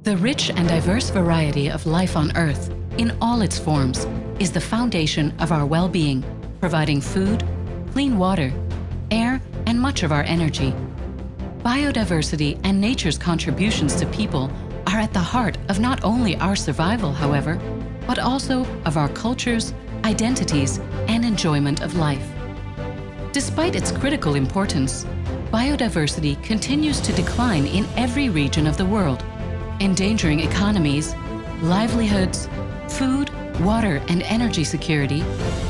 The rich and diverse variety of life on Earth, in all its forms, is the foundation of our well-being, providing food, clean water, air, and much of our energy. Biodiversity and nature's contributions to people are at the heart of not only our survival, however, but also of our cultures, identities, and enjoyment of life. Despite its critical importance, biodiversity continues to decline in every region of the world, endangering economies, livelihoods, food, water, and energy security,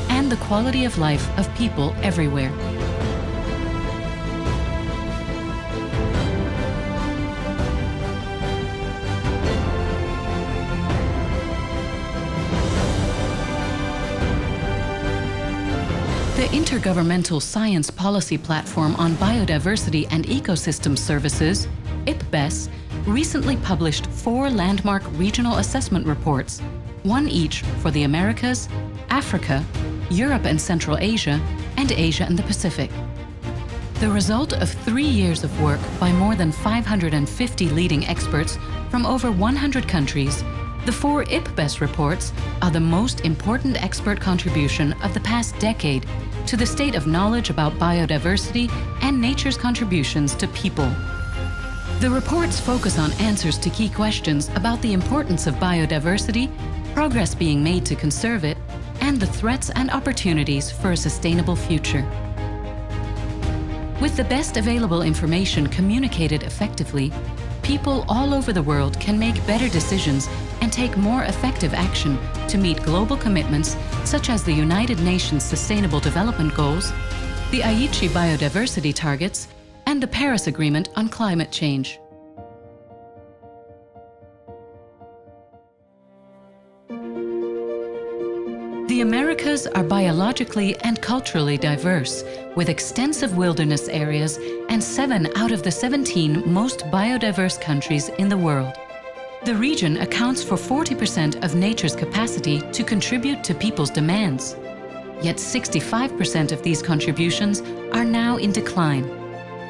and the quality of life of people everywhere. The Intergovernmental Science Policy Platform on Biodiversity and Ecosystem Services, IPBES, recently published 4 landmark regional assessment reports, one each for the Americas, Africa, Europe and Central Asia, and Asia and the Pacific. The result of 3 years of work by more than 550 leading experts from over 100 countries, the 4 IPBES reports are the most important expert contribution of the past decade to the state of knowledge about biodiversity and nature's contributions to people. The reports focus on answers to key questions about the importance of biodiversity, progress being made to conserve it, and the threats and opportunities for a sustainable future. With the best available information communicated effectively, people all over the world can make better decisions and take more effective action to meet global commitments such as the United Nations Sustainable Development Goals, the Aichi Biodiversity Targets, and the Paris Agreement on Climate Change. The Americas are biologically and culturally diverse, with extensive wilderness areas and 7 out of the 17 most biodiverse countries in the world. The region accounts for 40% of nature's capacity to contribute to people's demands. Yet 65% of these contributions are now in decline,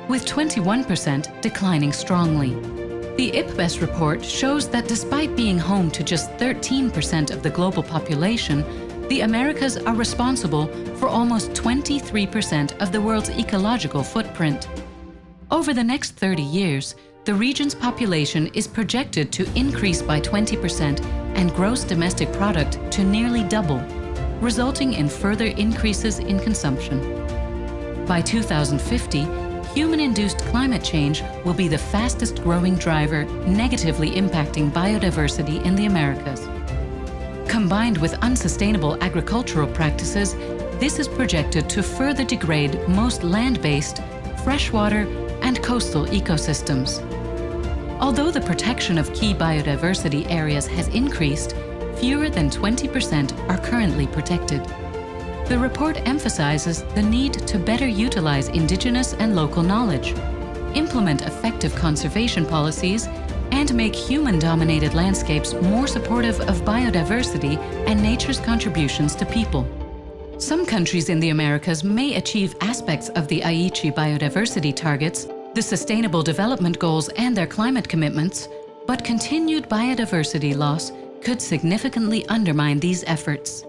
with 21% declining strongly. The IPBES report shows that despite being home to just 13% of the global population, the Americas are responsible for almost 23% of the world's ecological footprint. Over the next 30 years, the region's population is projected to increase by 20% and gross domestic product to nearly double, resulting in further increases in consumption. By 2050, human-induced climate change will be the fastest-growing driver negatively impacting biodiversity in the Americas. Combined with unsustainable agricultural practices, this is projected to further degrade most land-based, freshwater, and coastal ecosystems. Although the protection of key biodiversity areas has increased, fewer than 20% are currently protected. The report emphasizes the need to better utilize indigenous and local knowledge, implement effective conservation policies, and make human-dominated landscapes more supportive of biodiversity and nature's contributions to people. Some countries in the Americas may achieve aspects of the Aichi Biodiversity Targets, the Sustainable Development Goals, and their climate commitments, but continued biodiversity loss could significantly undermine these efforts.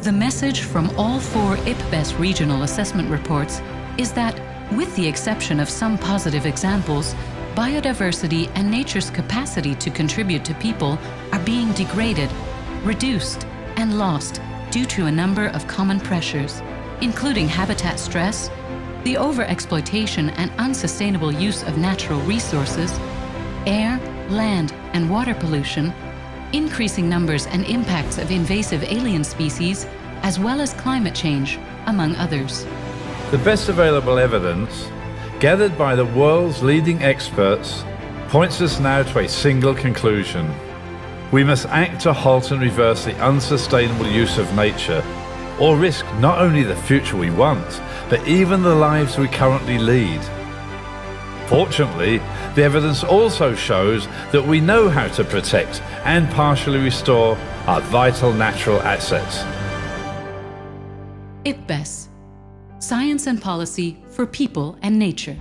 The message from all 4 IPBES regional assessment reports is that, with the exception of some positive examples, biodiversity and nature's capacity to contribute to people are being degraded, reduced, and lost due to a number of common pressures, including habitat stress, the overexploitation and unsustainable use of natural resources, air, land, and water pollution, increasing numbers and impacts of invasive alien species, as well as climate change, among others. The best available evidence, gathered by the world's leading experts, points us now to a single conclusion. We must act to halt and reverse the unsustainable use of nature, or risk not only the future we want, but even the lives we currently lead. Fortunately, the evidence also shows that we know how to protect and partially restore our vital natural assets. IPBES, Science and Policy for people and nature.